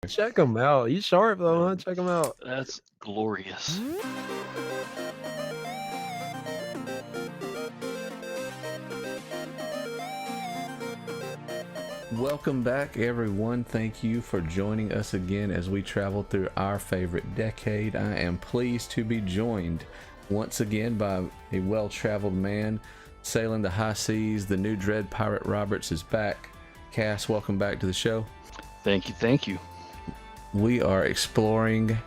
Check him out. He's sharp though, huh? Check him out. That's glorious. Welcome back, everyone. Thank you for joining us again as we travel through our favorite decade. I am pleased to be joined once again by a well-traveled man sailing the high seas. The new Dread Pirate Roberts is back. Cass, welcome back to the show. Thank you, thank you. We are exploring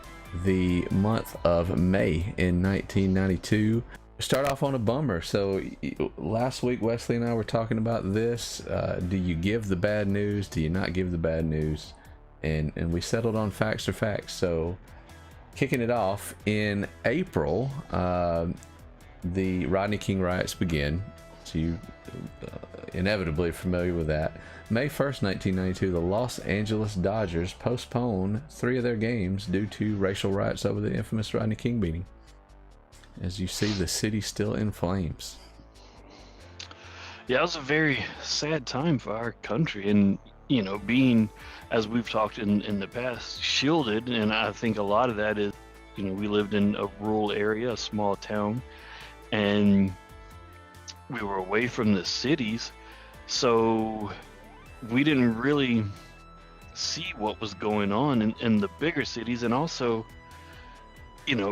the month of May in 1992. Start off on a bummer. So last week Wesley and I were talking about this. Do you give the bad news? Do you not give the bad news? And we settled on facts are facts. So kicking it off in April, the Rodney King riots begin. So you inevitably familiar with that. May 1st, 1992, the Los Angeles Dodgers postpone 3 of their games due to racial riots over the infamous Rodney King beating. As you see, the city still in flames. Yeah, it was a very sad time for our country, and being, as we've talked in the past, shielded, and I think a lot of that is, we lived in a rural area, a small town, and we were away from the cities, so we didn't really see what was going on in the bigger cities, and also,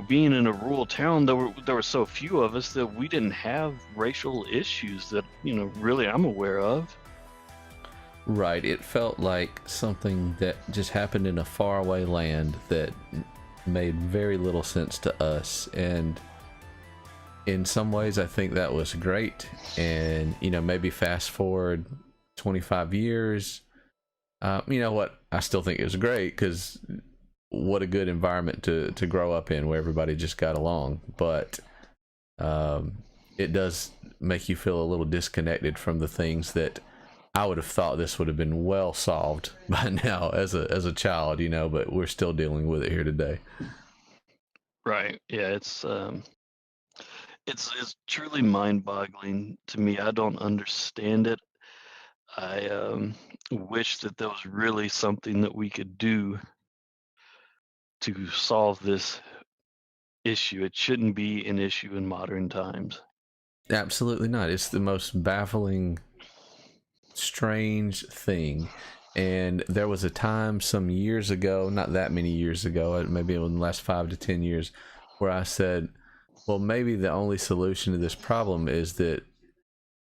being in a rural town, there were so few of us that we didn't have racial issues that, really I'm aware of. Right, it felt like something that just happened in a faraway land that made very little sense to us, and in some ways I think that was great. And maybe fast forward 25 years, you know what, I still think it was great, because what a good environment to grow up in, where everybody just got along. But it does make you feel a little disconnected from the things that I would have thought this would have been well solved by now as a child, but we're still dealing with it here today. Right. Yeah, it's truly mind-boggling to me. I don't understand it. I wish that there was really something that we could do to solve this issue. It shouldn't be an issue in modern times. Absolutely not. It's the most baffling, strange thing. And there was a time some years ago, not that many years ago, maybe in the last 5 to 10 years, where I said, well, maybe the only solution to this problem is that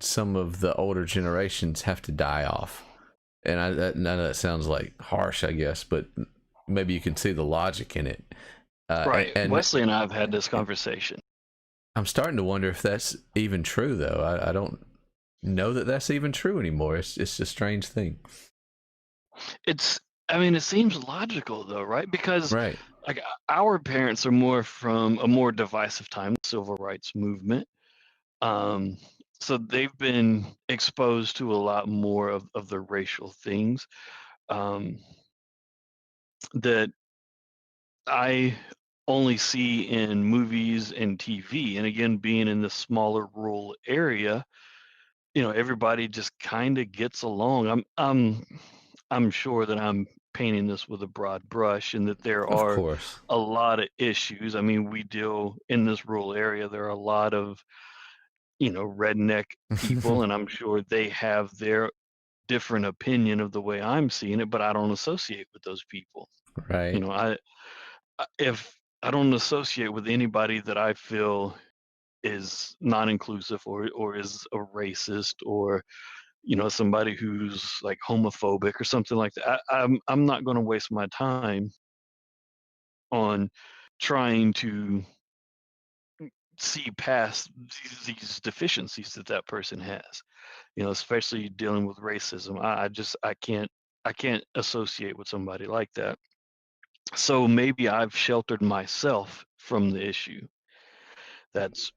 some of the older generations have to die off. And I know that sounds like harsh, I guess, but maybe you can see the logic in it. Right. And Wesley and I have had this conversation. I'm starting to wonder if that's even true, though. I don't know that that's even true anymore. It's a strange thing. It seems logical though, right? Because Right. like our parents are more from a more divisive time, the civil rights movement. Um, so they've been exposed to a lot more of the racial things um, that I only see in movies and TV. And again, being in this smaller rural area, everybody just kind of gets along. I'm sure that I'm painting this with a broad brush, and that there Of are course. a lot of issues. I mean, we deal in this rural area. There are a lot of redneck people, and I'm sure they have their different opinion of the way I'm seeing it, but I don't associate with those people. You Right. know, if I don't associate with anybody that I feel is non-inclusive or is a racist, or somebody who's like homophobic or something like that, I'm not going to waste my time on trying to see past these deficiencies that that person has. Especially dealing with racism. I can't associate with somebody like that. So maybe I've sheltered myself from the issue. That's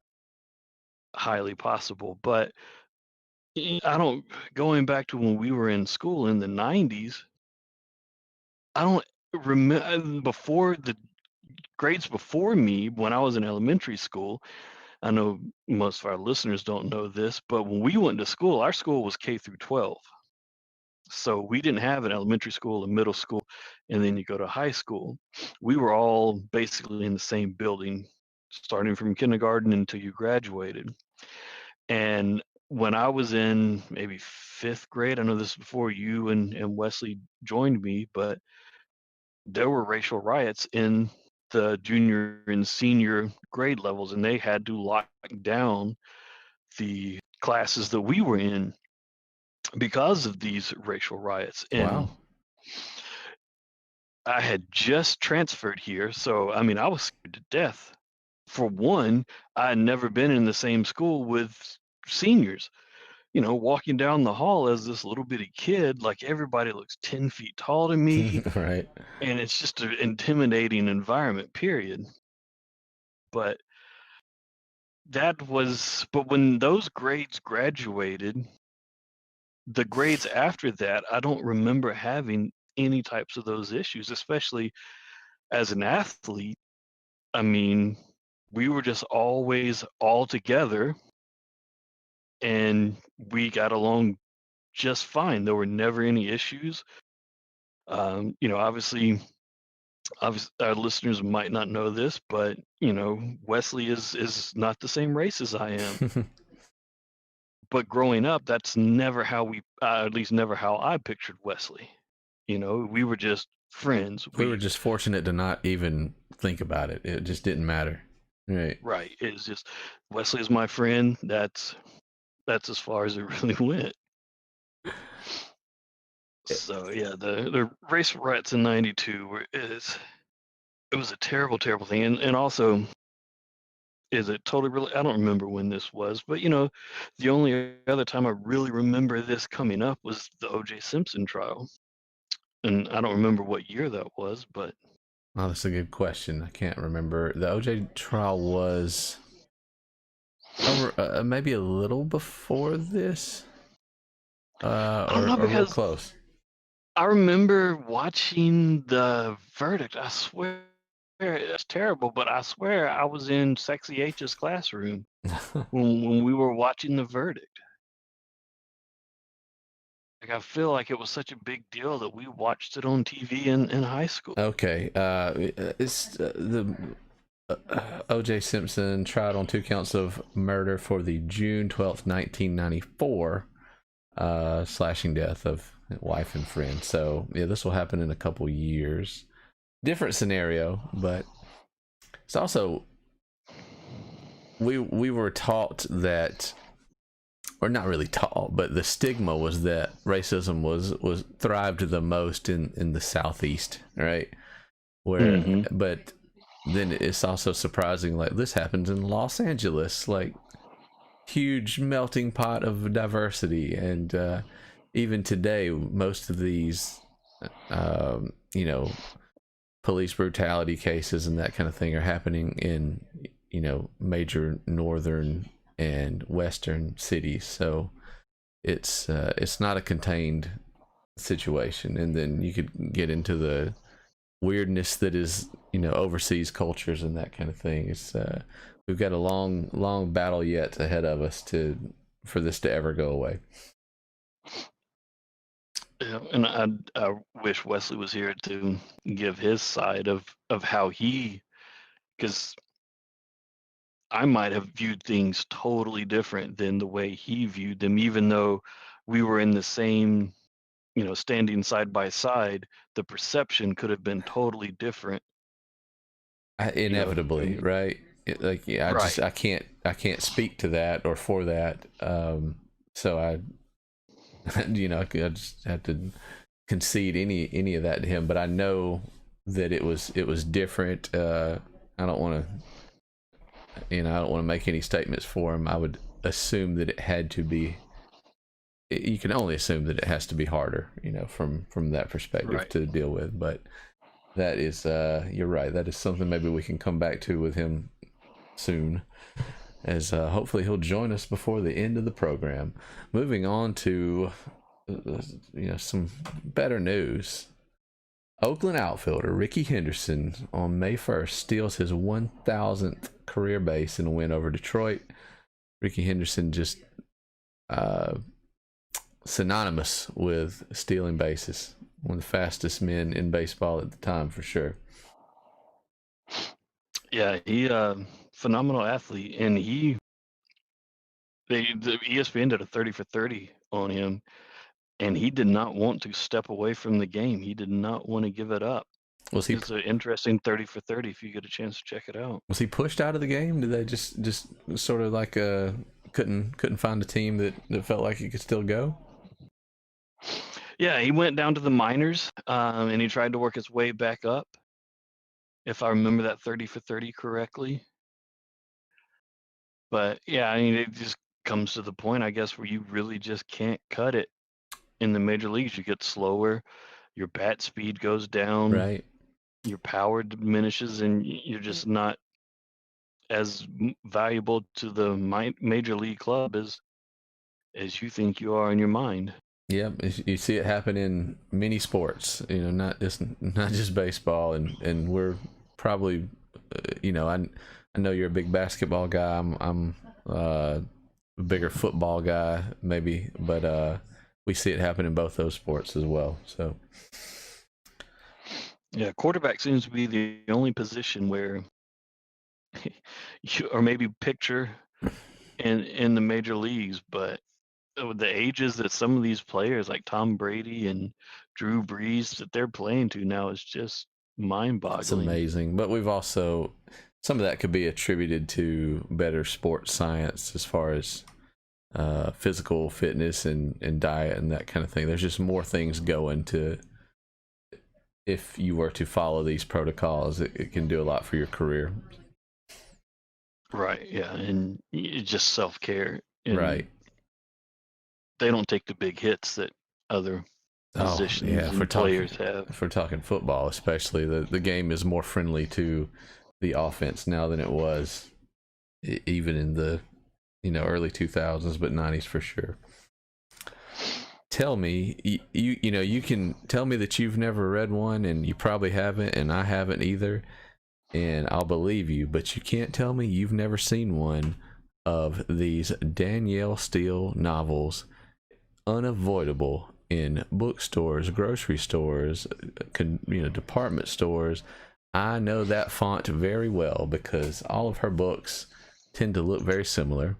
highly possible. But I don't, going back to when we were in school in the 90s, I don't remember before the grades before me, when I was in elementary school. I know most of our listeners don't know this, but when we went to school, our school was K through 12. So we didn't have an elementary school, a middle school, and then you go to high school. We were all basically in the same building, starting from kindergarten until you graduated. And when I was in maybe fifth grade, I know this is before you and Wesley joined me, but there were racial riots in the junior and senior grade levels, and they had to lock down the classes that we were in because of these racial riots. And Wow. I had just transferred here, so I mean, I was scared to death. For one, I had never been in the same school with seniors. You know, walking down the hall as this little bitty kid, like everybody looks 10 feet tall to me, Right. and it's just an intimidating environment, period. But but when those grades graduated, the grades after that, I don't remember having any types of those issues, especially as an athlete. I mean, we were just always all together and we got along just fine. There were never any issues. You know, obviously, our listeners might not know this, but you know, Wesley is not the same race as I am. But growing up, that's never how at least never how I pictured Wesley. You know, we were just friends. We were just fortunate to not even think about it. It just didn't matter. Right. Right. It's just Wesley is my friend. That's as far as it really went. So yeah, the race riots in '92 it was a terrible, terrible thing, and also is it totally really? I don't remember when this was, but you know, the only other time I really remember this coming up was the O.J. Simpson trial, and I don't remember what year that was, but Oh, that's a good question. I can't remember. The OJ trial was over, maybe a little before this, I don't know or real because close. I remember watching the verdict. I swear it's terrible, but I swear I was in Sexy H's classroom when we were watching the verdict. Like I feel like it was such a big deal that we watched it on TV in high school. Okay, it's the O.J. Simpson tried on 2 counts of murder for the June 12th, 1994 slashing death of wife and friend. So yeah, this will happen in a couple years. Different scenario, but it's also we were taught that, or not really taught, but the stigma was that racism was thrived the most in the Southeast, right? Where but then it's also surprising, like this happens in Los Angeles, like huge melting pot of diversity, and even today most of these you know, police brutality cases and that kind of thing are happening in, you know, major northern and western cities. So it's not a contained situation. And then you could get into the weirdness that is, you know, overseas cultures and that kind of thing. It's we've got a long battle yet ahead of us for this to ever go away. Yeah, and I wish Wesley was here to give his side of how because I might have viewed things totally different than the way he viewed them, even though we were in the same, you know, standing side by side. The perception could have been totally different. Inevitably, You know, right? Like, yeah, right. I can't speak to that or for that. So I, you know, I just had to concede any of that to him. But I know that it was different. I don't want to, you know, I don't want to make any statements for him. I would assume that it had to be. You can only assume that it has to be harder, you know, from that perspective, Right. to deal with. But that is, you're right. That is something maybe we can come back to with him soon, as hopefully he'll join us before the end of the program. Moving on to you know, some better news. Oakland outfielder Ricky Henderson on May 1st steals his 1,000th career base in a win over Detroit. Ricky Henderson just synonymous with stealing bases. One of the fastest men in baseball at the time, for sure. Yeah, he phenomenal athlete, and the ESPN did a 30 for 30 on him, and he did not want to step away from the game. He did not want to give it up. Was he? It's an interesting 30 for 30 if you get a chance to check it out. Was he pushed out of the game? Did they just sort of like couldn't find a team that felt like he could still go? Yeah, he went down to the minors, and he tried to work his way back up, if I remember that 30 for 30 correctly. But yeah, I mean, it just comes to the point, I guess, where you really just can't cut it in the major leagues. You get slower, your bat speed goes down, Right. your power diminishes, and you're just not as valuable to the major league club as you think you are in your mind. Yep, you see it happen in many sports. Not just baseball, and we're probably, I know you're a big basketball guy. I'm a bigger football guy, maybe, but we see it happen in both those sports as well. So, yeah, quarterback seems to be the only position where, or maybe pitcher in the major leagues, but the ages that some of these players like Tom Brady and Drew Brees that they're playing to now is just mind-boggling. It's amazing. But we've also, some of that could be attributed to better sports science as far as physical fitness and diet and that kind of thing. There's just more things going to, if you were to follow these protocols, it can do a lot for your career. Right, yeah, and it's just self-care. Right. They don't take the big hits that other positions and players have. If we're talking football, especially, the game is more friendly to the offense now than it was even in the early 2000s, but 90s for sure. Tell me, you can tell me that you've never read one, and you probably haven't, and I haven't either, and I'll believe you, but you can't tell me you've never seen one of these Danielle Steele novels, unavoidable in bookstores, grocery stores, department stores. I know that font very well because all of her books tend to look very similar.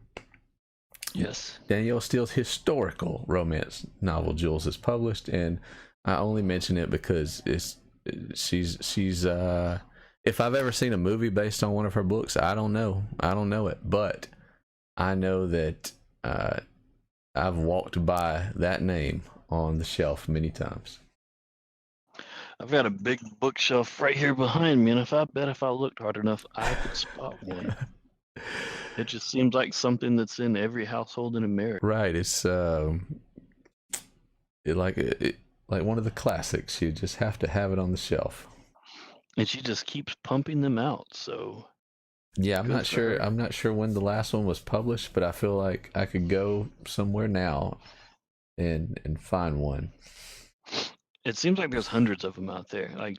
Yes. Danielle Steele's historical romance novel, Jules, is published, and I only mention it because she's if I've ever seen a movie based on one of her books, I don't know it, but I know that I've walked by that name on the shelf many times. I've got a big bookshelf right here behind me, and if I looked hard enough, I could spot one. It just seems like something that's in every household in America. Right. It's like one of the classics. You just have to have it on the shelf. And she just keeps pumping them out. So yeah, I'm not sure when the last one was published, but I feel like I could go somewhere now and find one. It seems like there's hundreds of them out there. Like,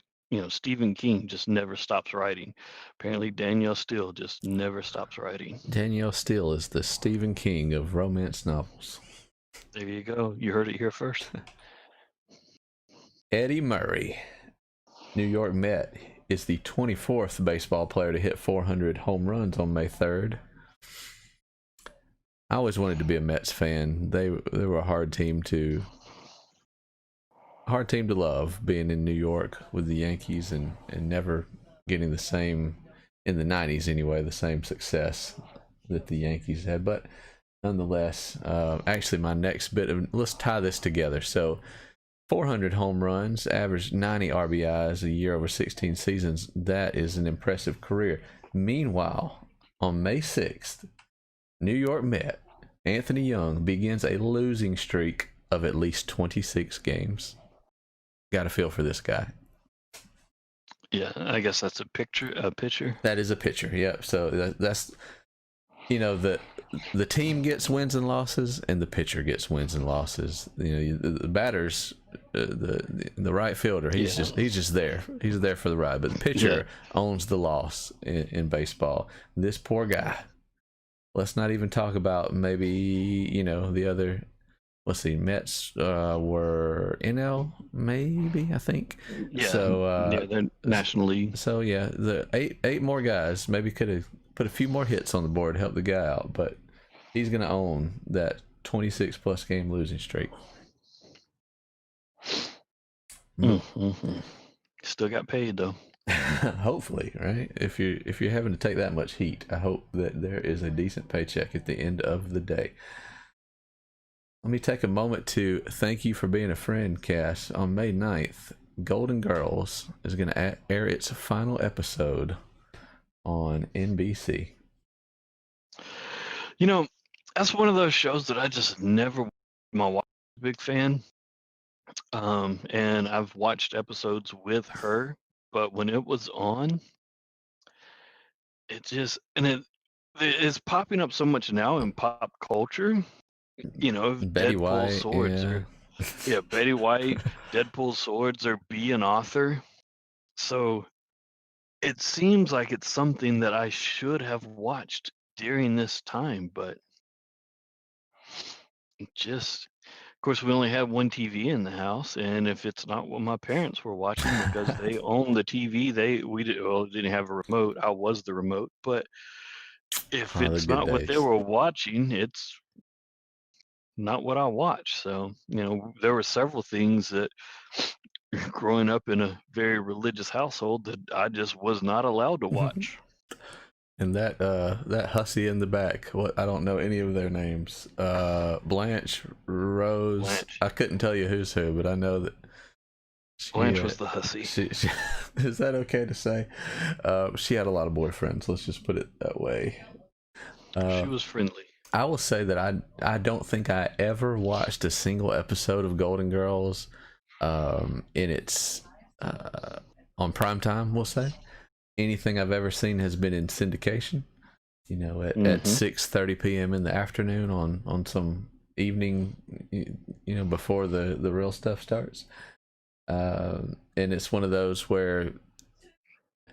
Stephen King just never stops writing. Apparently Danielle Steele just never stops writing. Danielle Steele is the Stephen King of romance novels. There you go. You heard it here first. Eddie Murray, New York Met, is the 24th baseball player to hit 400 home runs on May 3rd. I always wanted to be a Mets fan. They were a hard team to love, being in New York with the Yankees and never getting the same, in the 90s anyway, the same success that the Yankees had. But nonetheless, actually my next bit of, let's tie this together. So 400 home runs, averaged 90 RBIs a year over 16 seasons. That is an impressive career. Meanwhile, on May 6th, New York Met Anthony Young begins a losing streak of at least 26 games. Got a feel for this guy. Yeah, I guess that's a pitcher. That is a pitcher. Yep. So that's the team gets wins and losses, and the pitcher gets wins and losses. The batters, the right fielder, he's just there. He's there for the ride. But the pitcher owns the loss in baseball. This poor guy. Let's not even talk about maybe the other let's see, Mets were NL, maybe, I think. Yeah, So they're National League. so yeah, the eight more guys maybe could have put a few more hits on the board to help the guy out, but he's gonna own that 26 plus game losing streak. Mm-hmm. Still got paid though. Hopefully, right? If you're having to take that much heat, I hope that there is a decent paycheck at the end of the day. Let me take a moment to thank you for being a friend, Cass. On May 9th, Golden Girls is going to air its final episode on NBC. You know, that's one of those shows that I just never. My wife's a big fan, and I've watched episodes with her. But when it was on, it just it's popping up so much now in pop culture. You know, Betty Deadpool White, swords yeah. or Betty White, Deadpool swords or be an author. So it seems like it's something that I should have watched during this time, but just of course we only have one TV in the house, and if it's not what my parents were watching because they own the TV, didn't have a remote. I was the remote, but if Oh, the it's good not what they days. were watching, it's not what I watch. So, there were several things that growing up in a very religious household that I just was not allowed to watch. And that hussy in the back, what, I don't know any of their names. Blanche, Rose. Blanche. I couldn't tell you who's who, but I know that Blanche was the hussy. She, is that okay to say? She had a lot of boyfriends. Let's just put it that way. She was friendly. I will say that I don't think I ever watched a single episode of Golden Girls in its on prime time, we'll say. Anything I've ever seen has been in syndication, at 6:30 p.m. in the afternoon on some evening, before the real stuff starts. And it's one of those where,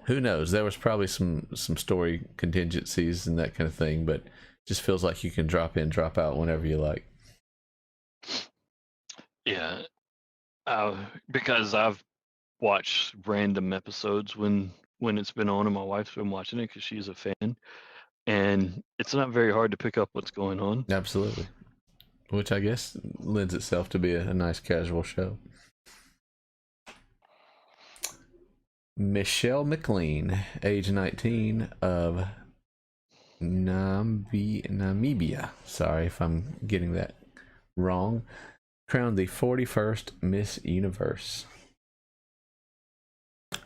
who knows, there was probably some story contingencies and that kind of thing, but just feels like you can drop in, drop out whenever you like. Yeah, because I've watched random episodes when it's been on, and my wife's been watching it because she's a fan, and it's not very hard to pick up what's going on. Absolutely, which I guess lends itself to be a nice casual show. Michelle McLean, age 19, of Namibia. Sorry if I'm getting that wrong. Crowned the 41st Miss Universe.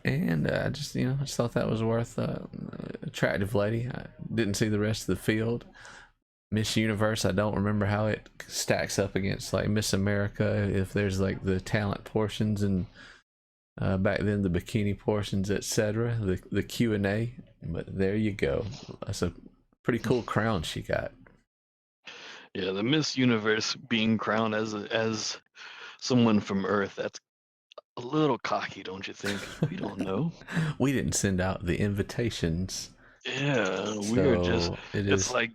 And I just thought that was worth attractive lady. I didn't see the rest of the field. Miss Universe, I don't remember how it stacks up against like Miss America, if there's like the talent portions and back then the bikini portions, etc. The Q&A. But there you go. That's a pretty cool crown she got. Yeah, the Miss Universe being crowned as someone from Earth, that's a little cocky, don't you think? We don't know. We didn't send out the invitations. Yeah, we're just, it's like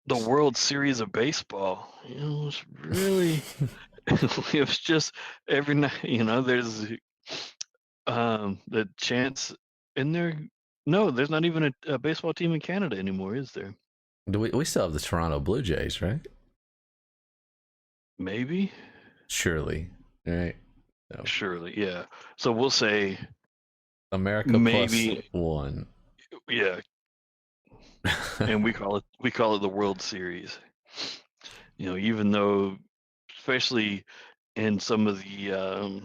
the World Series of baseball. It's really, it was just every night, there's the chance in there. No, there's not even a baseball team in Canada anymore, is there? We still have the Toronto Blue Jays, right? Maybe. Surely, right? So. Surely, yeah. So we'll say America maybe plus one. Yeah. And we call it the World Series. Even though, especially in some of the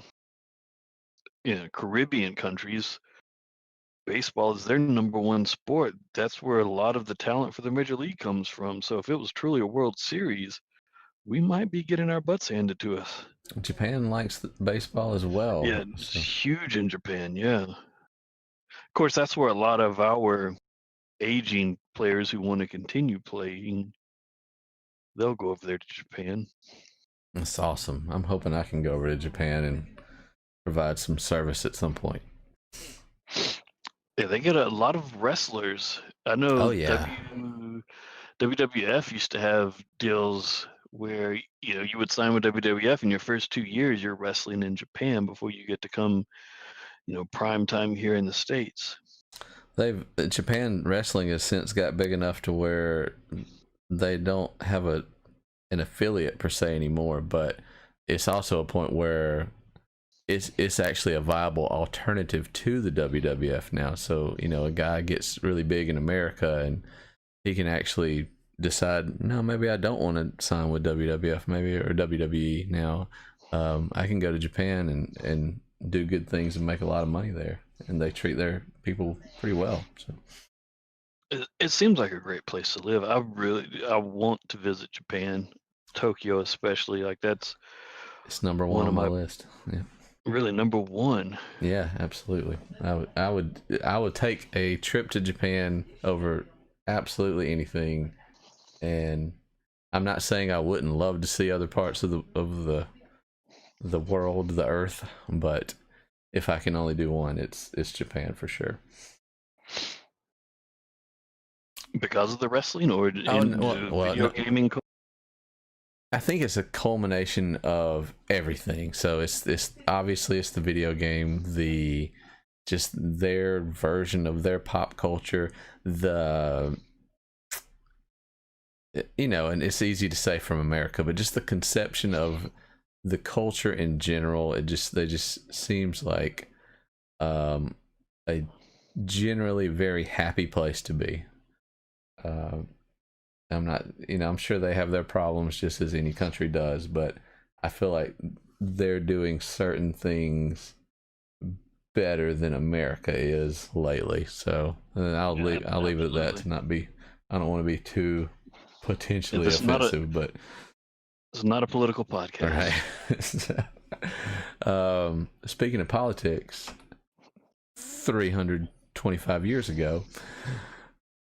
Caribbean countries, baseball is their number one sport. That's where a lot of the talent for the major league comes from. So if it was truly a World Series, we might be getting our butts handed to us. Japan likes baseball as well. Yeah, it's huge in Japan, yeah. Of course, that's where a lot of our aging players who want to continue playing, they'll go over there to Japan. That's awesome. I'm hoping I can go over to Japan and provide some service at some point. Yeah, they get a lot of wrestlers. I know. Oh yeah. WWF used to have deals where you would sign with WWF in your first 2 years, you're wrestling in Japan before you get to come, prime time here in the States. Japan wrestling has since got big enough to where they don't have an affiliate per se anymore, but it's also a point where it's actually a viable alternative to the WWF now. So a guy gets really big in America and he can actually decide, no, maybe I don't want to sign with WWF, maybe, or WWE now. I can go to Japan and do good things and make a lot of money there, and they treat their people pretty well. So It seems like a great place to live. I want to visit Japan, Tokyo especially. Like that's it's number one one of on my my list. Yeah. really number one. Yeah, absolutely. I would take a trip to Japan over absolutely anything, and I'm not saying I wouldn't love to see other parts of the world, the earth, but if I can only do one, it's Japan for sure. Because of the wrestling or in video gaming? I think it's a culmination of everything. So it's obviously it's the video game, just their version of their pop culture, and it's easy to say from America, but just the conception of the culture in general, they just seems like a generally very happy place to be. I'm not, I'm sure they have their problems just as any country does, but I feel like they're doing certain things better than America is lately. So I'll leave it at that to not be. I don't want to be too potentially offensive, but it's not a political podcast. Right. Speaking of politics, 325 years ago,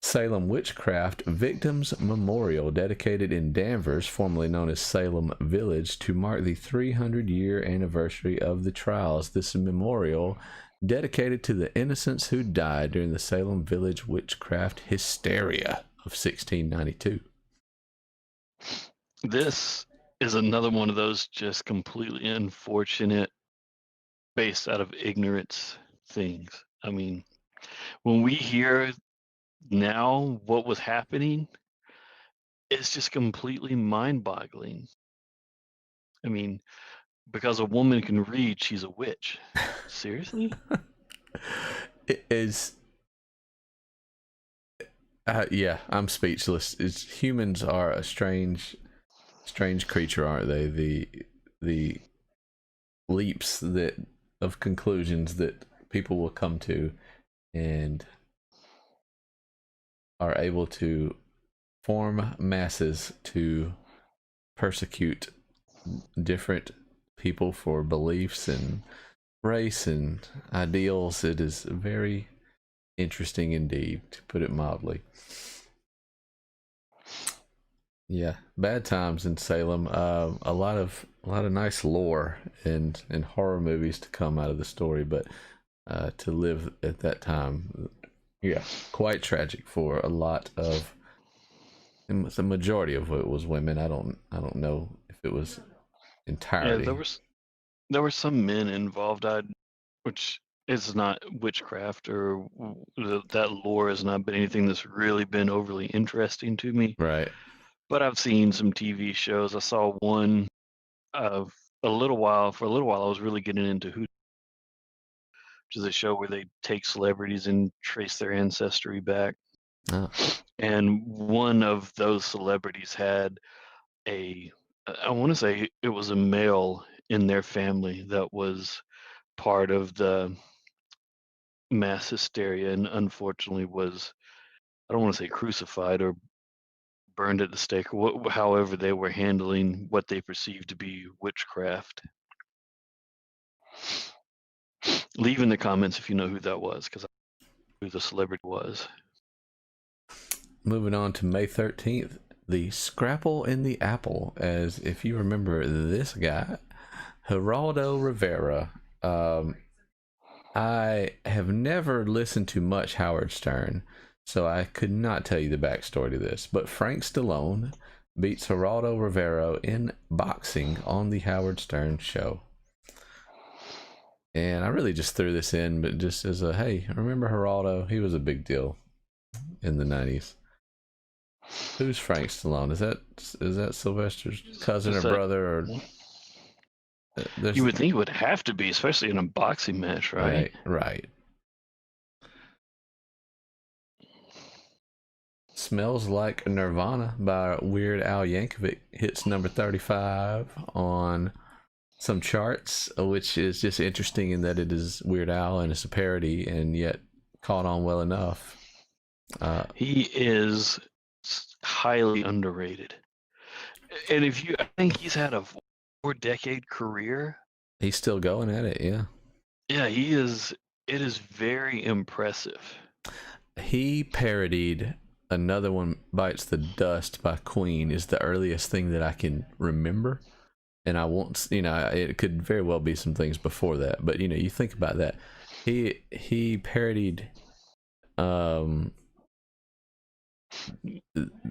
Salem Witchcraft Victims Memorial, dedicated in Danvers, formerly known as Salem Village, to mark the 300-year anniversary of the trials. This memorial, dedicated to the innocents who died during the Salem Village witchcraft hysteria of 1692. This is another one of those just completely unfortunate, based out of ignorance things. I mean, when we hear now what was happening, it's just completely mind-boggling. I mean, because a woman can read, she's a witch. Seriously? It is. Yeah, I'm speechless. Humans are a strange creature, aren't they? The leaps of conclusions that people will come to, and are able to form masses to persecute different people for beliefs and race and ideals. It is very interesting indeed, to put it mildly. Yeah, bad times in Salem. A lot of nice lore and horror movies to come out of the story, but to live at that time, yeah, quite tragic for a lot of. And the majority of it was women. I don't know if it was entirely. Yeah, there were some men involved. Which is not witchcraft, or that lore has not been anything that's really been overly interesting to me. Right. But I've seen some TV shows. I saw one of for a little while. I was really getting into Who, which is a show where they take celebrities and trace their ancestry back. Oh. And one of those celebrities had I want to say it was a male in their family that was part of the mass hysteria, and unfortunately was, I don't want to say crucified or burned at the stake, or however they were handling what they perceived to be witchcraft. Leave in the comments if you know who that was, because I know who the celebrity was. Moving on to May 13th, the Scrapple in the Apple, as if you remember this guy, Geraldo Rivera. I have never listened to much Howard Stern, so I could not tell you the backstory to this. But Frank Stallone beats Geraldo Rivera in boxing on the Howard Stern show. And I really just threw this in, but just as a, hey, remember Geraldo? He was a big deal in the 90s. Who's Frank Stallone? Is that Sylvester's cousin or brother? Or you would think it would have to be, especially in a boxing match, right? Right. Smells Like Nirvana by Weird Al Yankovic hits number 35 on some charts, which is just interesting in that it is Weird Al and it's a parody, and yet caught on well enough. He is highly underrated, and I think he's had a 4-decade career. He's still going at it, yeah. Yeah, he is. It is very impressive. He parodied Another One Bites the Dust by Queen is the earliest thing that I can remember. And I won't, it could very well be some things before that, but you think about that. He parodied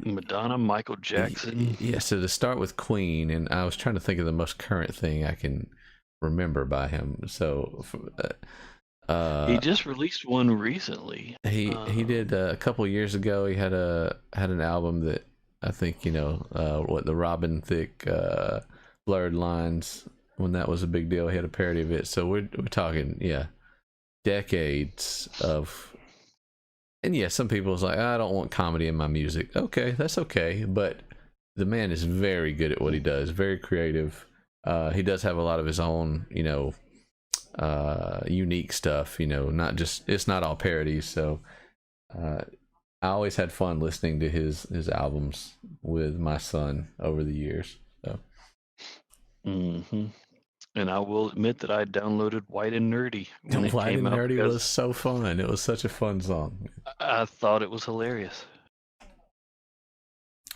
Madonna, Michael Jackson. Yeah, so to start with Queen, and I was trying to think of the most current thing I can remember by him. So he just released one recently. He did a couple years ago. He had an album that I think what the Robin Thicke Blurred Lines, when that was a big deal. He had a parody of it. So we're talking decades of. And yeah, some people is like, I don't want comedy in my music. Okay, that's okay. But the man is very good at what he does. Very creative. He does have a lot of his own, unique stuff. It's not all parodies. So I always had fun listening to his albums with my son over the years. So. Mm-hmm. And I will admit that I downloaded White and Nerdy when it White came and out. Nerdy was so fun. It was such a fun song. I thought it was hilarious.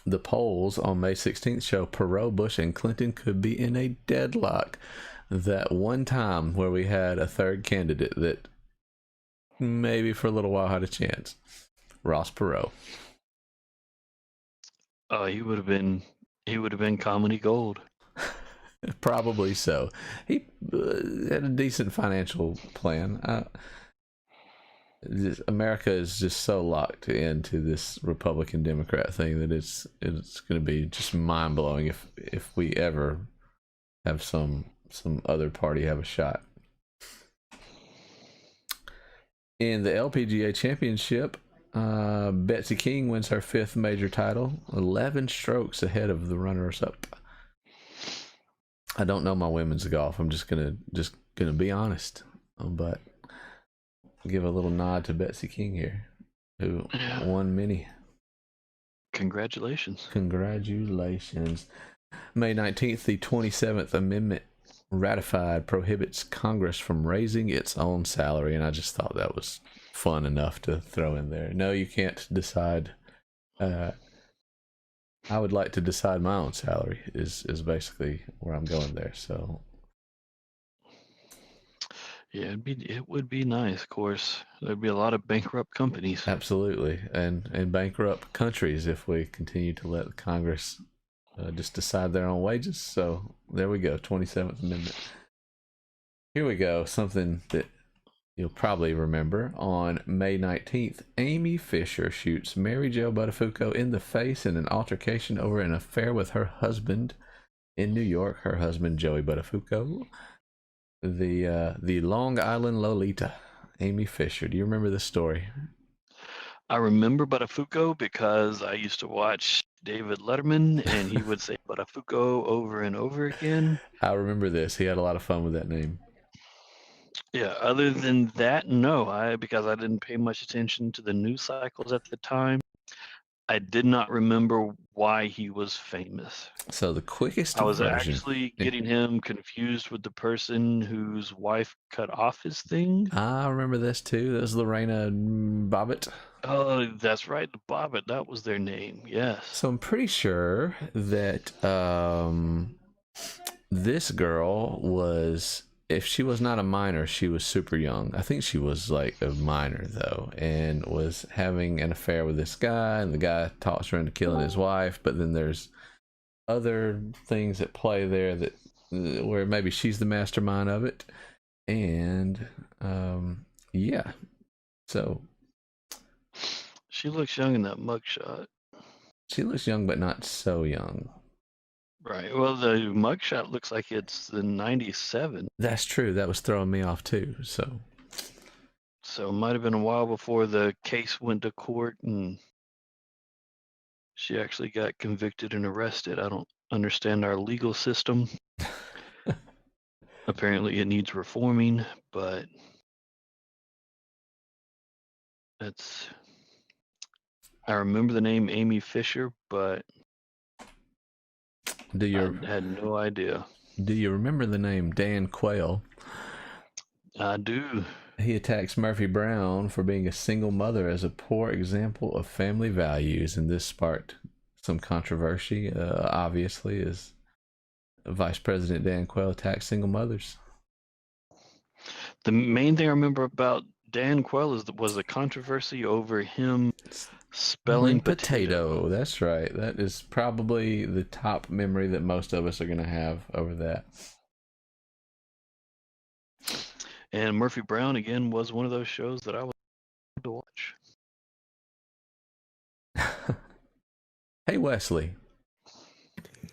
The polls on May 16th show Perot, Bush, and Clinton could be in a deadlock. That one time where we had a third candidate that maybe for a little while had a chance. Ross Perot. He would have been comedy gold. Probably so. He had a decent financial plan. America is just so locked into this Republican Democrat thing that it's going to be just mind blowing if we ever have some other party have a shot. In the LPGA Championship, Betsy King wins her 5th major title, 11 strokes ahead of the runners-up. I don't know my women's golf. I'm just gonna be honest, but give a little nod to Betsy King here, who won many. Congratulations! May 19th, the 27th Amendment ratified prohibits Congress from raising its own salary, and I just thought that was fun enough to throw in there. No, you can't decide. I would like to decide my own salary is basically where I'm going there. So yeah, it would be nice. Of course, there'd be a lot of bankrupt companies. Absolutely, and bankrupt countries if we continue to let Congress just decide their own wages. So there we go, 27th Amendment. Here we go, something that you'll probably remember. On May 19th, Amy Fisher shoots Mary Jo Buttafuoco in the face in an altercation over an affair with her husband in New York. Her husband, Joey Buttafuoco, the Long Island Lolita, Amy Fisher. Do you remember this story? I remember Buttafuoco because I used to watch David Letterman, and he would say Buttafuoco over and over again. I remember this. He had a lot of fun with that name. Yeah, other than that, no. Because I didn't pay much attention to the news cycles at the time, I did not remember why he was famous. So the quickest I was version, actually getting him confused with the person whose wife cut off his thing. I remember this too. That was Lorena Bobbitt. Oh, that's right, the Bobbitt. That was their name. Yes. So I'm pretty sure that this girl was, if she was not a minor, she was super young. I think she was like a minor though, and was having an affair with this guy, and the guy talks her into killing his wife. But then there's other things at play there that where maybe she's the mastermind of it, and yeah, so She looks young in that mugshot. she looks young, but not so young. Right. Well, the mugshot looks like it's the 97. That's true. That was throwing me off too. So it might have been a while before the case went to court and she actually got convicted and arrested. I don't understand our legal system. Apparently, it needs reforming, but that's. I remember the name Amy Fisher, but I had no idea. Do you remember the name Dan Quayle? I do. He attacks Murphy Brown for being a single mother as a poor example of family values, and this sparked some controversy. Obviously, as Vice President Dan Quayle attacked single mothers. The main thing I remember about Dan Quayle was the controversy over him spelling potato. That's right. That is probably the top memory that most of us are going to have over that. And Murphy Brown, again, was one of those shows that I was to watch. Hey, Wesley.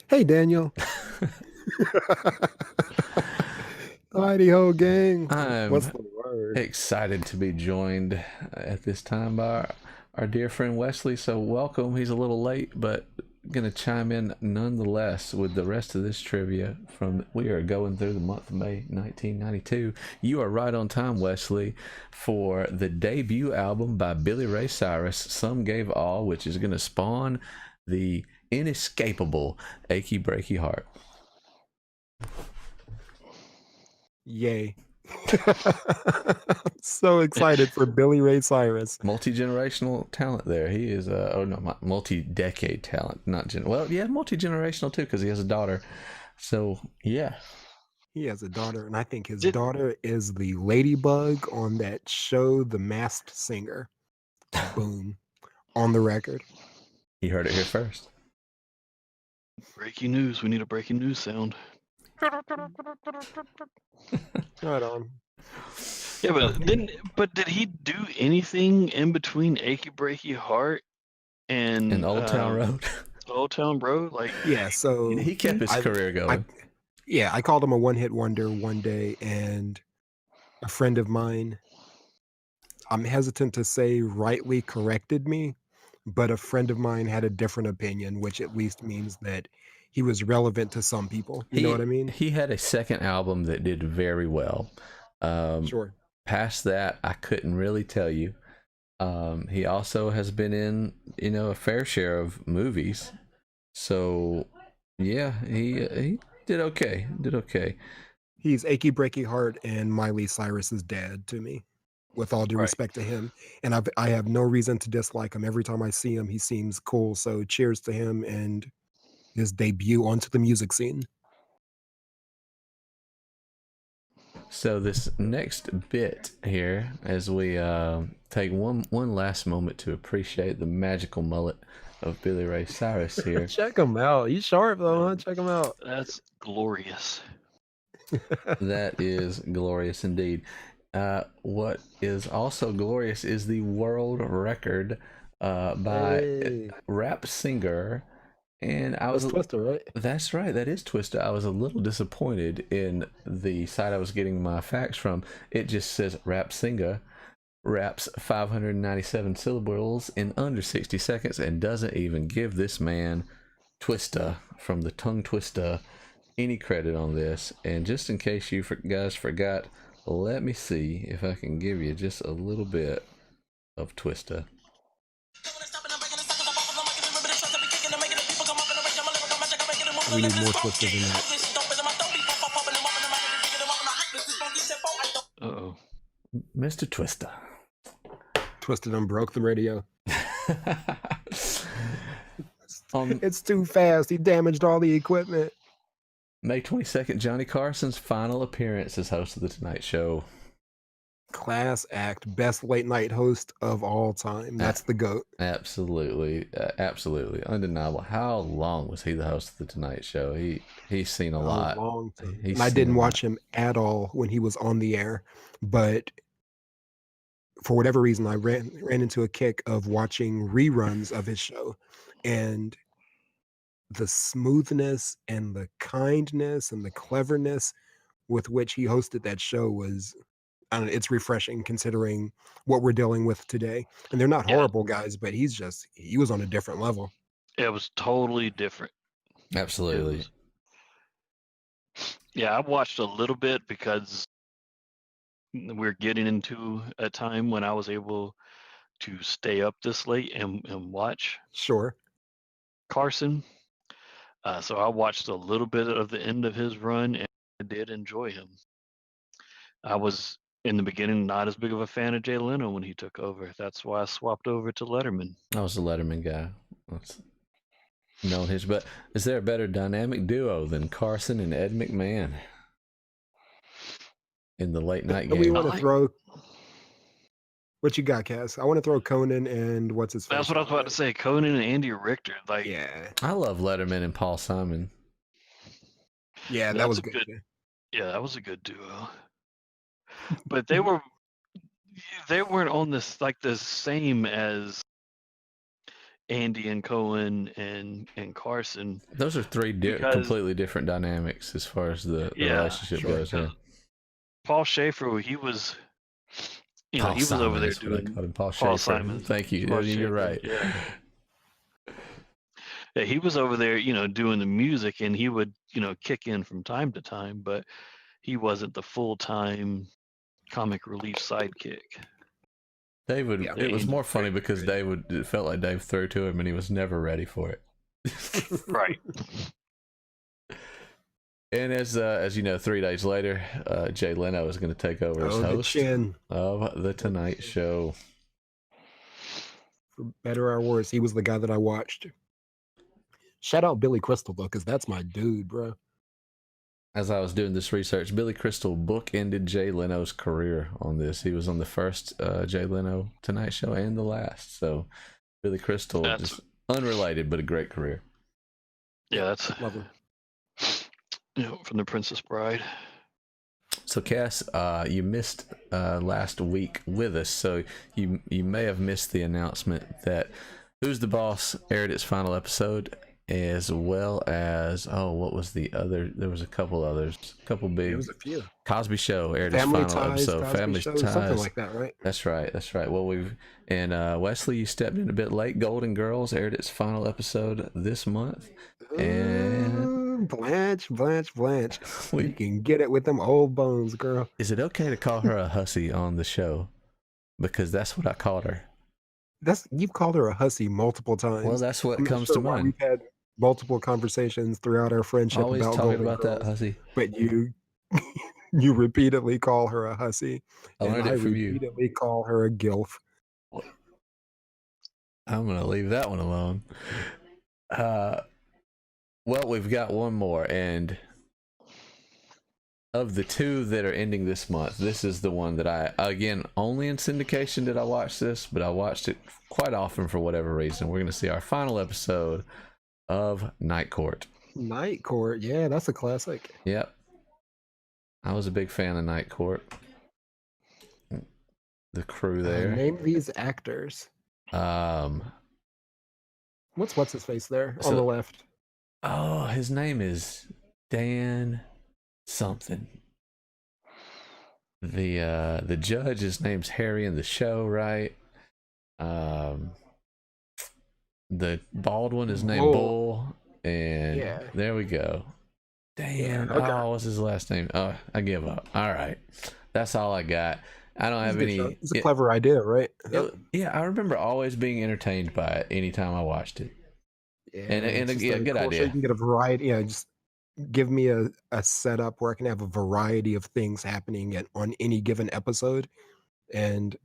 Hey, Daniel. Mighty ho, gang. What's the word? Excited to be joined at this time by our dear friend Wesley. So welcome. He's a little late, but gonna chime in nonetheless with the rest of this trivia. We are going through the month of May 1992. You are right on time, Wesley, for the debut album by Billy Ray Cyrus, Some Gave All, which is gonna spawn the inescapable Achy Breaky Heart. Yay. So excited for Billy Ray Cyrus. Multi-generational talent there. He is multi-decade talent, multi-generational too, because he has a daughter. So yeah, he has a daughter, and I think his daughter is the ladybug on that show, The Masked Singer. Boom. On the record. You heard it here first. Breaking news. We need a breaking news sound. Right on. Yeah, but did he do anything in between Achy Breaky Heart and Old Town Road? Old Town Road, like yeah. So he kept his career going. I called him a one-hit wonder one day, and a friend of mine, I'm hesitant to say rightly corrected me, but a friend of mine had a different opinion, which at least means that he was relevant to some people. You know what I mean? He had a second album that did very well. Sure. Past that, I couldn't really tell you. He also has been in, a fair share of movies. So, yeah, he did okay. He's Achy Breaky Heart and Miley Cyrus's dad to me, with all due respect to him. And I have no reason to dislike him. Every time I see him, he seems cool. So cheers to him and his debut onto the music scene. So this next bit here, as we take one last moment to appreciate the magical mullet of Billy Ray Cyrus here. Check him out. He's sharp though, huh? Check him out. That's glorious. That is glorious indeed. What is also glorious is the world record by rap singer. And I was Twista, right? That's right. That is Twista. I was a little disappointed in the site I was getting my facts from. It just says rap singer raps 597 syllables in under 60 seconds and doesn't even give this man Twista from the Tongue Twista any credit on this. And just in case you guys forgot, let me see if I can give you just a little bit of Twista. We need more Twista than that. Uh-oh. Mr. Twista. Twista done broke the radio. It's too fast. He damaged all the equipment. May 22nd, Johnny Carson's final appearance as host of The Tonight Show. Class act, best late night host of all time. That's the GOAT. Absolutely, absolutely, undeniable. How long was he the host of the Tonight Show? He's seen a A lot. long time. He's And I seen a didn't lot. watch him at all when he was on the air, but for whatever reason, I ran into a kick of watching reruns of his show, and the smoothness and the kindness and the cleverness with which he hosted that show was, I don't know, it's refreshing considering what we're dealing with today. And they're not Yeah, horrible guys, but he was on a different level. it was totally different. It Absolutely. was, yeah, I watched a little bit because we're getting into a time when I was able to stay up this late and watch Sure. Carson. So I watched a little bit of the end of his run, and I did enjoy him. I was in the beginning not as big of a fan of Jay Leno when he took over. That's why I swapped over to Letterman. I was a Letterman guy. That's known his, but is there a better dynamic duo than Carson and Ed McMahon in the late night And we game? want to like- throw. What you got, Cass? I want to throw Conan and what's his face. That's what I was about to say. Conan and Andy Richter. Like, Yeah. I love Letterman and Paul Simon. Yeah, that That's was a good. good- yeah, that was a good duo. But they weren't on this like the same as Andy and Cohen and Carson. Those are three Because- completely different dynamics as far as the Yeah, relationship sure. goes. Yeah. Paul Schaefer, he was, Paul he was Simon, over there that's what I doing called him, Paul Paul Schaefer. Simon. Thank you. Paul You're Schaefer, right. Yeah, he was over there, doing the music, and he would, kick in from time to time, but he wasn't the full-time comic relief sidekick. David, Yeah. it was Andy more was funny very because good. it felt like Dave threw to him and he was never ready for it. Right. And as you know, 3 days later, Jay Leno is going to take over as Oh, the host chin. of the Tonight Show. For better or worse, he was the guy that I watched. Shout out Billy Crystal, though, because that's my dude, bro. As I was doing this research, Billy Crystal bookended Jay Leno's career on this. He was on the first Jay Leno Tonight Show and the last. So Billy Crystal, just unrelated, but a great career. Yeah, that's Love him. From The Princess Bride. So Cass, you missed last week with us, so you may have missed the announcement that Who's the Boss aired its final episode, as well as what was the other? There was a couple others, big. There was a few. Cosby Show aired Family its final Ties, episode. Cosby Family Show, Ties, something like that, right? That's right. Well, Wesley, you stepped in a bit late. Golden Girls aired its final episode this month, and Blanche. You we, can get it with them old bones, girl. is it okay to call her a hussy on the show? Because that's what I called her. You've called her a hussy multiple times. Well, that's what I'm not comes sure to why mind. We've had multiple conversations throughout our friendship Always about talking Golden about Girls, that hussy. but you you repeatedly call her a hussy, I and learned I it from you. repeatedly call her a gilf. I'm gonna leave that one alone. Well, we've got one more, and of the two that are ending this month, this is the one that again, only in syndication did I watch this, but I watched it quite often for whatever reason. We're gonna see our final episode of Night Court. Night Court, yeah, that's a classic. Yep, I was a big fan of Night Court. The crew there. Name these actors. What's his face there on the left? Oh, his name is Dan something. The judge, his name's Harry in the show, right? The bald one is named Bull, and Yeah. there we go. Dan, Yeah, okay. what's his last name? Oh, I give up. All right, that's all I got. I don't have any. It's a clever idea, right? Yeah, I remember always being entertained by it anytime I watched it. Yeah, And it's just yeah, a good cool show. idea. You can get a variety. Yeah, just give me a setup where I can have a variety of things happening on any given episode, and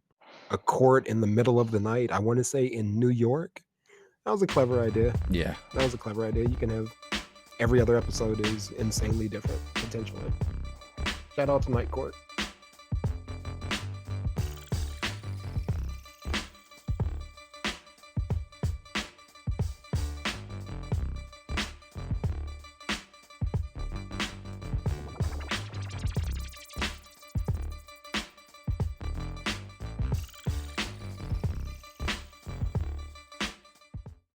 a court in the middle of the night. I want to say in New York. That was a clever idea. Yeah. That was a clever idea. You can have every other episode is insanely different potentially. Shout out to Night Court.